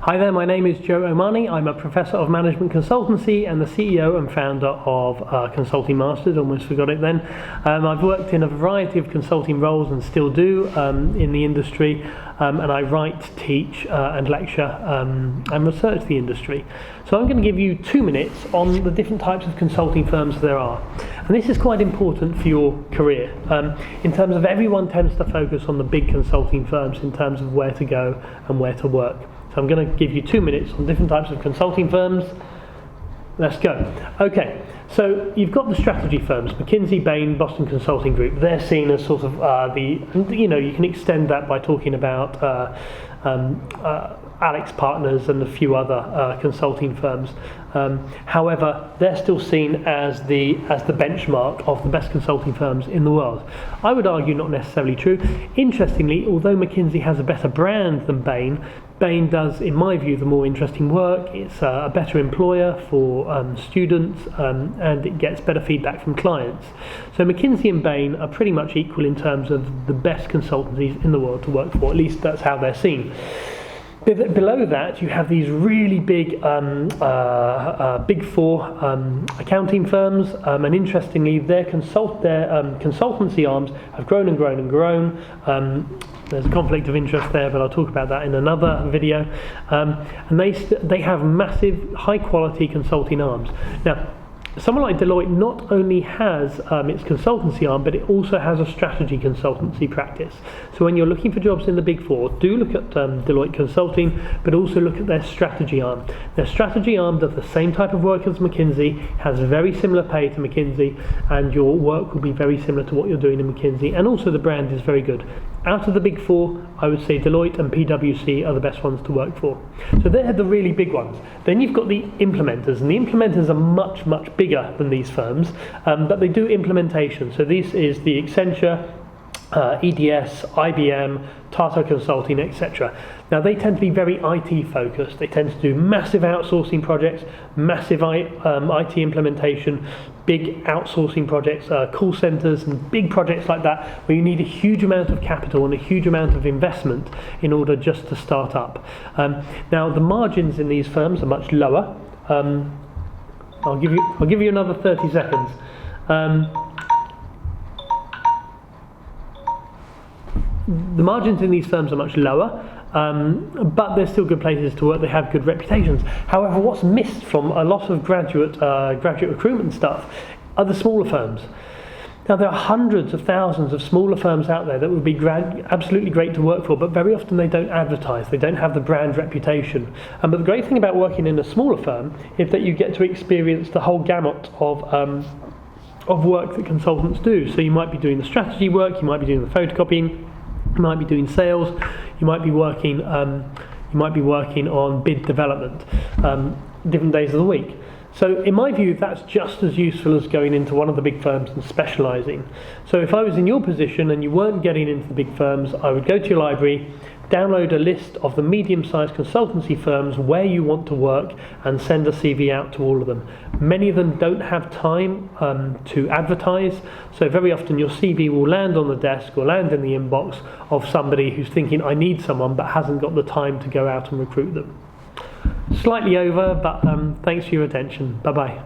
Hi there, my name is Joe O'Mahoney. I'm a Professor of Management Consultancy and the CEO and founder of Consulting Masters, almost forgot it then. I've worked in a variety of consulting roles and still do in the industry, and I write, teach and lecture and research the industry. So I'm going to give you 2 minutes on the different types of consulting firms there are. And this is quite important for your career. In terms of everyone tends to focus on the big consulting firms in terms of where to go and where to work. So I'm going to give you 2 minutes on different types of consulting firms. Let's go. Okay, so you've got the strategy firms, McKinsey, Bain, Boston Consulting Group. They're seen as sort of you can extend that by talking about Alex Partners and a few other consulting firms. However, they're still seen as the benchmark of the best consulting firms in the world. I would argue not necessarily true. Interestingly, although McKinsey has a better brand than Bain, Bain does, in my view, the more interesting work. It's a better employer for students, and it gets better feedback from clients. So McKinsey and Bain are pretty much equal in terms of the best consultancies in the world to work for. At least that's how they're seen. Below that, you have these really big Big Four accounting firms, and interestingly, their consultancy arms have grown and grown and grown. There's a conflict of interest there, but I'll talk about that in another video. And they have massive, high-quality consulting arms. Now, someone like Deloitte not only has its consultancy arm, but it also has a strategy consultancy practice. So when you're looking for jobs in the Big Four, do look at Deloitte Consulting, but also look at their strategy arm. Their strategy arm does the same type of work as McKinsey, has very similar pay to McKinsey, and your work will be very similar to what you're doing in McKinsey, and also the brand is very good. Out of the Big Four, I would say Deloitte and PwC are the best ones to work for. So they're the really big ones. Then you've got the implementers, and the implementers are much, much bigger than these firms, but they do implementation. So this is the Accenture, EDS, IBM, Tata Consulting, etc. Now they tend to be very IT focused. They tend to do massive outsourcing projects, massive IT implementation, big outsourcing projects, call centers and big projects like that, where you need a huge amount of capital and a huge amount of investment in order just to start up. Now the margins in these firms are much lower. I'll give you another 30 seconds. The margins in these firms are much lower, but they're still good places to work. They have good reputations. However, what's missed from a lot of graduate recruitment stuff are the smaller firms. Now, there are hundreds of thousands of smaller firms out there that would be absolutely great to work for, but very often they don't advertise. They don't have the brand reputation. But the great thing about working in a smaller firm is that you get to experience the whole gamut of work that consultants do. So you might be doing the strategy work, you might be doing the photocopying, you might be doing sales, you might be working on bid development, different days of the week. So in my view, that's just as useful as going into one of the big firms and specialising. So if I was in your position and you weren't getting into the big firms, I would go to your library, download a list of the medium-sized consultancy firms where you want to work, and send a CV out to all of them. Many of them don't have time to advertise, so very often your CV will land on the desk or land in the inbox of somebody who's thinking, I need someone, but hasn't got the time to go out and recruit them. Slightly over, but thanks for your attention. Bye-bye.